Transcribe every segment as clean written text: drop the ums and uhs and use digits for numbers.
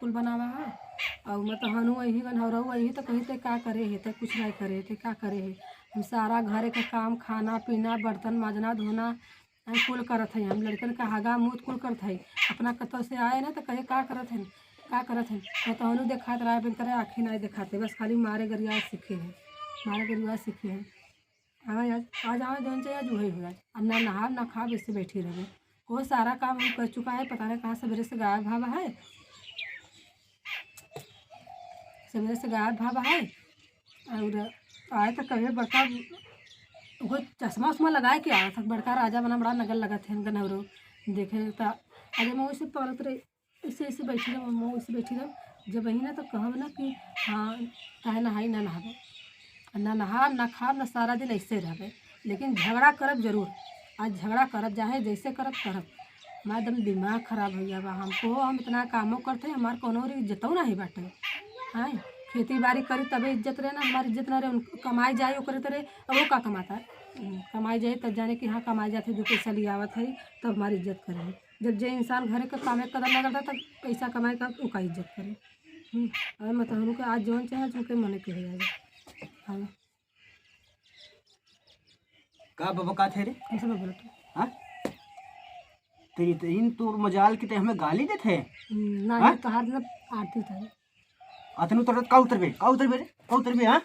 कुल बनावा है और मैं तो हनु वही गनहरऊ वही तो कहीं ते का करे है तो कुछ नहीं करे ते का करे है। हम सारा घर के काम खाना पीना बर्तन माजना धोना हम कुल करत है। हम लड़कन का हागा मुँह कुल करत है। अपना कतौ से आए ना तो कहे का करत है का करत है। मैं तो हनु देखात रहा बिन करे आँखें नहीं दिखाते बस खाली मारे गरिया सीखे हैं मारे गरिया सीखे हैं। हाँ आज आए जौन चाहिए आज वही हुआ अब ना नहा ना खा इससे बैठी रहे। वो सारा काम हम कर चुका है पता नहीं कहाँ सवेरे से गायब भावा है सवेरे से गायब भावा है। और आए तो कभी बड़का वो चश्मा उश्मा लगाए के आया था बड़का राजा बना बड़ा नगर लगा थे गनहरो देखे तो अरे मैं वैसे पलट रही ऐसे ऐसे बैठी रहा मैं वैसे बैठी रहा जब वही ना तो कहब ना कि हाँ काहे नहाई ना नहाबो ना नहाब ना खाब ना सारा दिन ऐसे रहे लेकिन झगड़ा करब जरूर। आज झगड़ा करब चाहे जैसे करब करब हमारा एकदम दिमाग खराब हो गया बा हमको। हम इतना कामों करते हमारे कोनो इज्जतों नहीं बाटे हाँ खेती बाड़ी करी तबे इज्जत रहे ना हमारी इज्जत ना रहे कमाई जाए ओकरे तरह अब वो का कमाता है कमाई जाए तब जाने कि हाँ कमाई जाते जो पैसा लिया आवत है तब हमारी इज्जत करे। जब जो इंसान घर का काम कदम ना करता तब पैसा कमाए का उसका इज्जत करे। अरे मतलब के आज जौन चाहे चूँकि मन के हो जाएगा हाँ का बाबा का थे रे कैसे मैं बोलता हाँ तेरी तीन तो मजाल की ते हमें गाली दे थे ना हाँ? ये तो हाथ में आरती था अतनु तो का उतर बे हाँ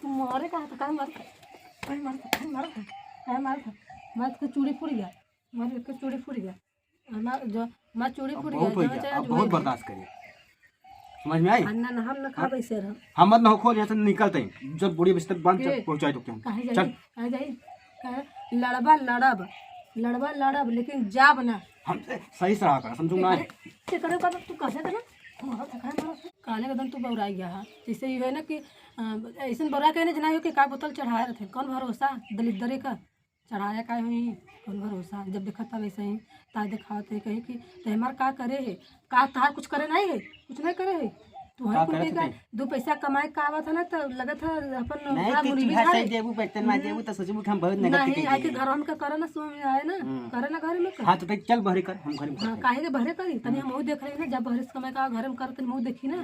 तुम मारे कहा था काय मार काय मार काय मार काय मार मत के चूड़ी फूट गया मार के चूड़ी फूट गया हमार जो मार चूड़ी फूट गया जो चाहे बहुत बर्दाश्त करिए समझ में आई अन्ना ना हम ना खा वैसे रह हम मत न खोल यहाँ से निकलते हैं जब बुढ़ी बिस्तर बंद पहुँचाए तो क्या कहे चल जाई कहे जाई कहे लड़बा लड़ब लेकिन जाब ना हमसे सही से रहा कर समझू ना ते करे का तू कैसे देना मारो थकाए मारो काले का दम तू बौरा गया है जैसे ये है ना कि ऐसे बौरा कहने जना हो कि का बोतल चढ़ाए रहे कौन भरोसा दलिदरे का चढ़ाया का हुई कौन भरोसा जब देखा था वैसे ही ता दिखाते कहे कि हमार का करे है का तार कुछ करे नहीं है कुछ नहीं करे है तुम्हारे कुल का दो पैसा कमाए का आवत है ना तो लगत है अपन नहीं कि चूहा से देबू बर्तन में देबू तो सोचबू कि हम बहुत नगद नहीं आके घर हम का करे ना सो में आए ना करे ना घर में हां तो चल बहरे कर हम घर में हां काहे के बहरे करी तनी हम देख रहे ना जब बहरे कमाए का घर में करते मुंह देखी ना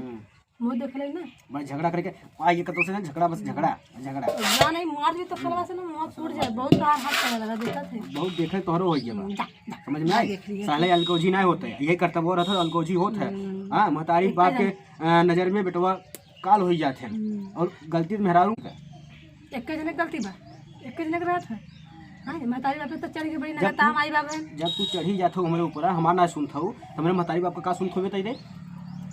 मुंह देख ले ना बस झगड़ा करके आइए कतो से झगड़ा बस झगड़ा ना नहीं मार भी तो खलवा से ना मुंह फूट जाए बहुत हाथ चला लगा देता थे बहुत देखे तोहरो हो गया समझ में आई साले अलकोजी नहीं होते ये करता वो रहता अलकोजी होता है हां महतारी बाप के नजर में बेटवा काल हो जाते हैं और गलती मेहरारू का एक जने गलती बा एक जने के रहत है हां महतारी बाप तो चढ़ के बड़ी नगा ताम आई बाप जब तू चढ़ी जातो हमरे ऊपर हमार ना सुनथौ हमरे महतारी बाप का सुनथो बे तई रे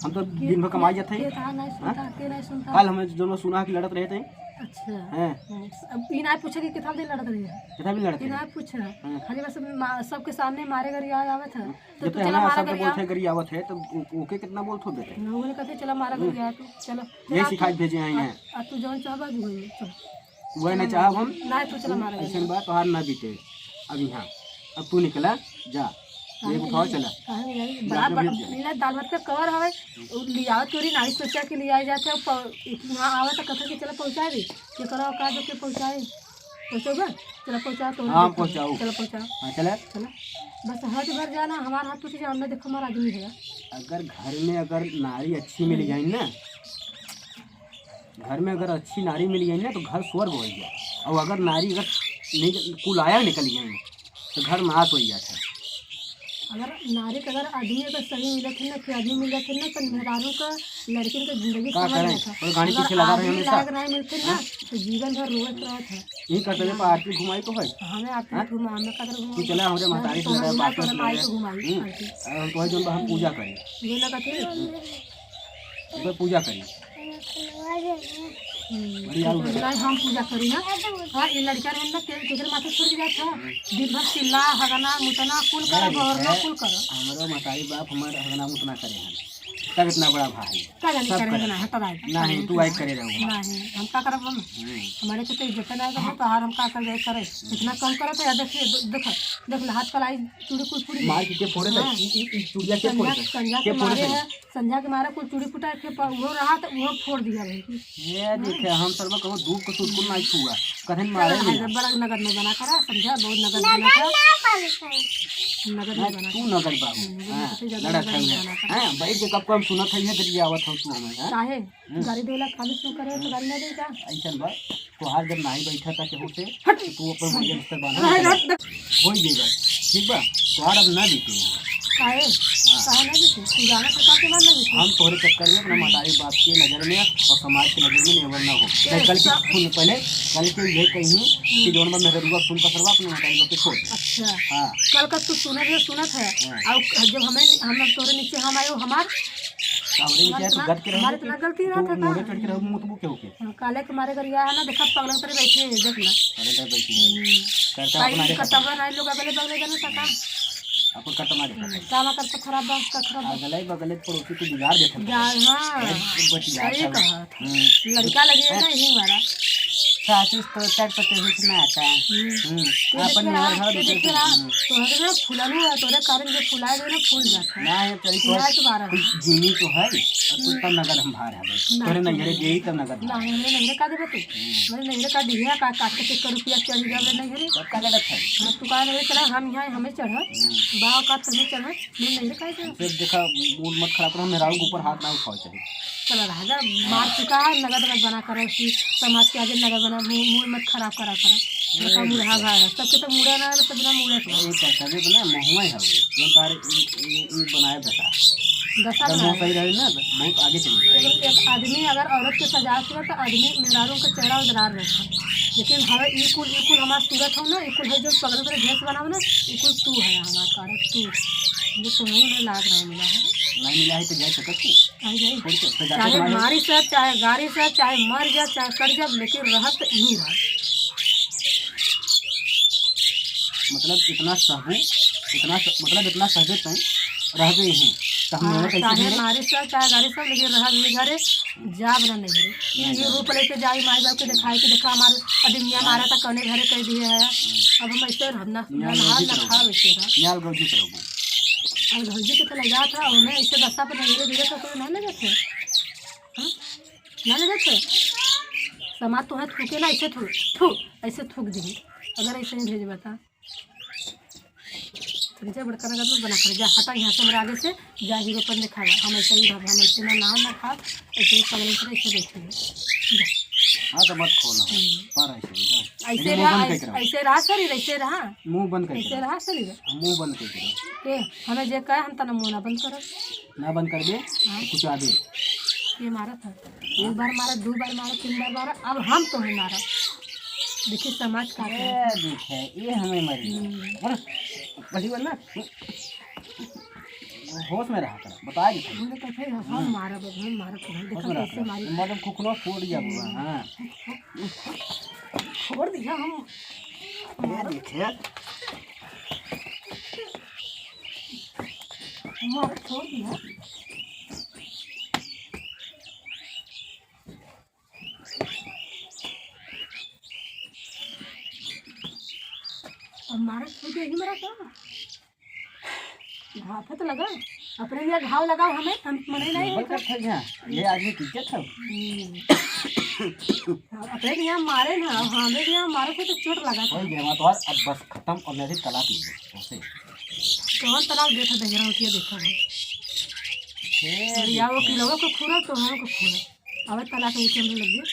हम तो दिन भर कमाई जाते हैं नहीं सुनता कल हमें जो सुना कि लड़त रहे थे अच्छा हैं अब इना पूछे कि कितना दिन लड़त रही है कितना भी लड़ते इना पूछा खाली बस सबके सामने मारे गरिया आवत है तो जब चला हमें मारा सब गरिया बोलते गरी आवत है तो ओके कितना बोलथो बेटे ना बोले कहते चला मारा गरिया तो चलो ये सिखाई भेजे आई हैं अब तू जौन चाहबा जो होई चल वह न चाहब हम ना तू चला मारा ऐसे बात तोहार ना बीते अब यहाँ अब तू निकला जा ये उठाओ चला बड़ा दाल भात का कवर हवे लियाओ तोरी नहीं सोचा कि लिया जाते वहाँ आवे तो कथा के चला पहुँचा दी के करो का जो के पहुँचाए पहुँचोगा चला पहुँचा तो हाँ पहुँचाओ चलो पहुँचाओ हाँ चला चला बस हाथ भर जाना हमारा हाथ टूट जाए हमने देखो हमारा आदमी है अगर घर में अगर नारी अच्छी मिल जाए ना घर में अगर अच्छी नारी मिल गई ना तो घर स्वर्ग हो गया और अगर नारी अगर कुलाया निकल गई तो घर नाश हो जाता है। अगर नारी का अगर आदमी अगर सही मिलत है ना कि आदमी मिल जाते ना तो मेहरारू का लड़किन का जिंदगी समझ जाता है। गाड़ी पीछे लगा रहे हैं लायक नहीं मिलते ना तो जीवन भर रोत रहत है ये करते हैं आरती घुमाई तो है हमें आरती घुमा हमें कदर घुमा तू चला हमारे महतारी से लगा बात कर आई तो घुमाई आरती हम तो जो हम पूजा करें ये ना कहते तो पूजा करें नहीं हम पूजा करी ना हाँ ये लड़का रहे ना केकर माथे छोड़ के जाता दिन भर चिल्ला हगना मुतना कुल कर बहरना कुल कर हमारा महतारी बाप हमारे हगना मुतना करे हैं तब इतना बड़ा भाई का जाने करेंगे ना हटा राय नहीं तू आई करे रहूंगा नहीं हम का करब हम हमारे को तो इज्जत ना है तो हार हम का कर जाए करे इतना कम करे तो देखिए देख देख हाथ कलाई चूड़ी कुल पूरी मार के फोड़े थे चूड़िया के फोड़े संध्या के मारे है संध्या के मारे कुल चूड़ी फुटा के वो रहा तो वो फोड़ दिया भाई ये देखे हम सर्व कहो धूप को सुटकुल नहीं छुआ कथन मारे बड़ा नगद में बना करा संध्या बहुत नगद बना करा नगद में बना तू नगद बाबू हां लड़ा था हां भाई जो कब को हम सुनत है ये गरिया आवत हो तू हमें हैं काहे गाड़ी देला खाली तू करे तो गाड़ी ना दे का ऐसन बा तोहार जब नहीं बैठा था केहू से तो तू अपन मुझे रिश्ते बांधा हो जाएगा ठीक बा तोहार अब ना दिखे काहे काहे ना दिखे तू जाना सका के मान ना दिखे हम तोहरे चक्कर में अपना मतारी बाप की नज़र में और समाज की नज़र में नेवर ना हो नहीं कल की सुन पहले कल के ये कहीं कि जोन में मेरे रुआ सुन पकड़वा अपने मतारी बाप के छोड़ अच्छा हाँ कल का तू सुनत है और जब हम तोरे नीचे हम आयो हमार सामने नीचे तो गद के रहो हमारे इतना गलती रहा था मोड़े चढ़ के रहो मुंह तो क्यों के काले के मारे गरिया है ना देखा पगलन पर बैठे देख ना अरे कर बैठी करता अपना भाई कटवा ना लोग अगले बगले जाने सका अपन कट मारे कामा करता खराब बा उसका खराब अगले बगले पड़ोसी को बिगाड़ देता हां सही कहा लड़का लगे ना यही मारा साचिस तो तट पते हुई ना आता अपन मेहर घर देखे तो हर फूलानु तोरे कारण जो फुलाए गए ना फूल जाता है ना है तेरी तो जीनी तो है और कुछ तब नगर हम भार है तोरे नजरे यही तब नगर ना हमने नहीं का देबे तू मैंने नहीं का दिया का काट के कर रुपया चढ़ जावे नहीं रे सब का गलत है तू का नहीं चला हम यहां हमें चढ़ बाव का तुम्हें चढ़ मैं नहीं का फिर देखा मूड मत खराब कर मेरा ऊपर हाथ ना उठाओ चाहिए चला राजा मार चुका है नगद मत बना कर समाज के आगे नगद बना मूड मत खराब करा बता मुड़ा भाई है सबके तो मुड़ा ना सब बिना मुड़े तो ये कहता है बना मोहमा है जो तारे ये बनाया बेटा दशा जब वो सही रहे ना बहुत आगे चली जाए एक आदमी अगर औरत के सजा से तो आदमी मेहरारों का चेहरा उजरार रहता है लेकिन हमें इकुल हमारा सूरत हो ना इकुल है जो पगड़ पर भेस बनाओ ना इकुल तू है हमारा कारक तू जो तुम्हें नहीं लाग रहा मिला है नहीं मिला है तो जा सकती चाहे मारी से चाहे गाड़ी से चाहे मर जा चाहे कर जा लेकिन रहत नहीं रहा मतलब इतना सहबू इतना मतलब इतना सहजे तय रह गए हैं तो हम मेरे चाहे मारे से चाहे गाड़ी से लेकिन रहा नहीं घरे जा बना नहीं घरे ये रूप लेके जाई माई बाप के दिखाई के देखा हमारे अदमिया मारा था कने घरे कह दिए है अब हम ऐसे रहना ना खा वैसे रहा यार गलती करोगे और भौजी के तो लगा था उन्हें ऐसे रास्ता पर धीरे धीरे तो कोई नहीं लगे थे ना लगे थे समाज तो है थूके ना ऐसे ऐसे थूक दी अगर ऐसे नहीं भेज बता तो बड़का नगर में बना कर जा हटा यहाँ से मेरे आगे से जा हीरो पर दिखावा हम ऐसे ही हम ऐसे ना खा ऐसे ही पगले पर ऐसे बैठे हाँ तो मत खोना पर ऐसे रहा शरीर ऐसे रहा मुंह बंद कर ऐसे रहा शरीर मुंह बंद कर के हमें जे कहे हम तना मुँह ना बंद करो ना बंद कर दे कुछ आगे ये मारा था एक बार मारा दो बार मारा तीन बार मारा अब हम तो नहीं मारा देखिए समाज का देखे ये हमें मरी बड़ी बोल ना होश में रहा कर बता दे हमने तो फिर हम मारा तो हम देखा कैसे मारी मतलब कुकनो फोड़ दिया बुआ हां छोड़ दिया हम ये देखे हमारा छोड़ दिया हमारा छोड़ दिया ही मेरा क्या हाथ तो लगा अपने लिए घाव लगाओ हमें हम मने नहीं है ये आदमी किज्जत है अपने यहाँ मारे ना हमें यहाँ मारे थे तो चोट लगा था तो अब बस खत्म और मेरी तलाक ले कौन तलाक देखा दहेरा होती है देखा है या वो किलों को खूरा तो हम को खूरा अब तलाक नीचे हमने लग गया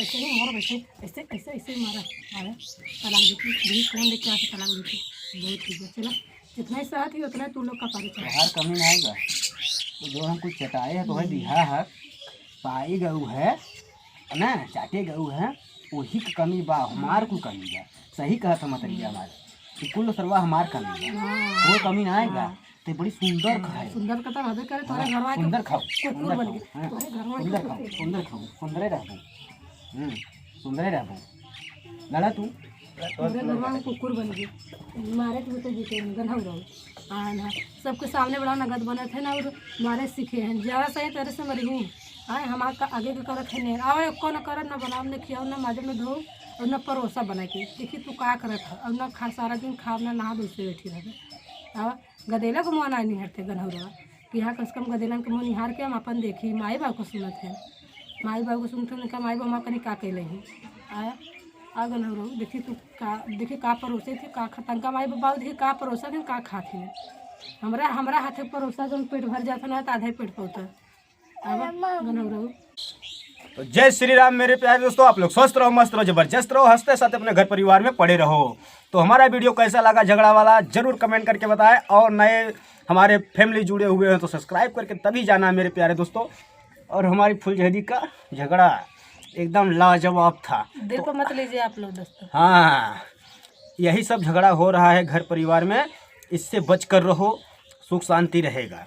ऐसे ही मारा वैसे ऐसे ऐसे ऐसे ही मारा आया तलाक देखी भी कौन देख के आके तलाक देखी बहुत ठीक है चला जितना ही साथ ही उतना तू लोग का पारी चला हर कमी ना आएगा तो जो हम कुछ चटाए है तो है दिहा है पाई गऊ है ना चाटे गऊ है वही की कमी बा हमार को कमी बा सही कहा था मतरिया हमारे कुल सर्वा हमार कमी बा वो कमी ना आएगा तो बड़ी सुंदर खाए सुंदर कथा हबे करे तोरे घर में सुंदर खाओ कुकुर बन गए तोरे घर में सुंदर खाओ सुंदर रहबो सुंदर रहबो लड़ा तू तोरे घर में कुकुर बन गए मारे तो जीते गन हो रहा ना सबके सामने बड़ा नगद बने थे ना और मारे सीखे हैं जरा सही तरह से मरी हूँ आए हमारा आगे के करत है नहीं आवे को न करत ना बनाओ न खियाओ ना माजे में धो और न परोसा बना के देखी तू का करत है और न खा सारा दिन खाव ना नहा दूसरे बैठी रहे आवा गदेला को मुँह नहीं हटते गनहौरा कि यहाँ कम से कम गदेलन के मुँह निहार के हम अपन देखी माई बाप को सुनत है माई बाप को सुनते उनका माई बाप हमारा कहीं का कैले ही आया आ गनहौरा देखी तू का देखी का परोसे थे का तंका माई बाप देखी का परोसा थे का खाते हमरा हमरा हाथे परोसा जो पेट भर जाता ना तो आधा ही पेट पौता। अब गनौरो तो जय श्री राम मेरे प्यारे दोस्तों, आप लोग स्वस्थ रहो, मस्त रहो, जबरदस्त रहो, हंसते साथ अपने घर परिवार में पड़े रहो। तो हमारा वीडियो कैसा लगा झगड़ा वाला जरूर कमेंट करके बताएं, और नए हमारे फैमिली जुड़े हुए हैं तो सब्सक्राइब करके तभी जाना मेरे प्यारे दोस्तों। और हमारी फुलझड़ी का झगड़ा एकदम लाजवाब था, दिल पर मत लीजिए आप लोग दोस्तों। हाँ यही सब झगड़ा हो रहा है घर परिवार में, इससे बच कर रहो, सुख शांति रहेगा।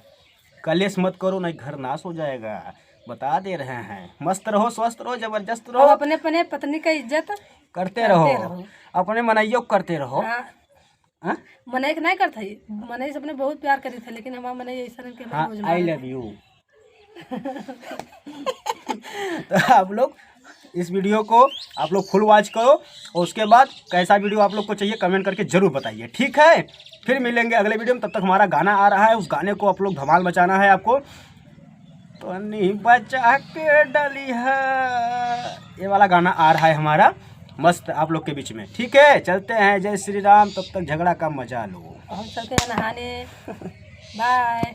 कलेश मत करो नहीं घर नाश हो जाएगा, बता दे रहे हैं। मस्त रहो, स्वस्थ रहो, जबरदस्त रहो, और अपने अपने पत्नी का इज्जत करते रहो, अपने मनइयो करते रहो। हाँ मनई के नहीं करते, मनई से अपने बहुत प्यार करी थे, लेकिन हमारा मनई ऐसा के हाँ आई लव यू। तो आप लोग इस वीडियो को आप लोग फुल वॉच करो, और उसके बाद कैसा वीडियो आप लोग को चाहिए कमेंट करके जरूर बताइए, ठीक है। फिर मिलेंगे अगले वीडियो में, तब तक हमारा गाना आ रहा है, उस गाने को आप लोग धमाल मचाना है आपको। तो नहीं बचा के डली है, ये वाला गाना आ रहा है हमारा मस्त आप लोग के बीच में, ठीक है। चलते हैं, जय श्री राम, तब तक झगड़ा का मजा लो। हम चलते हैं नहाने। बाय।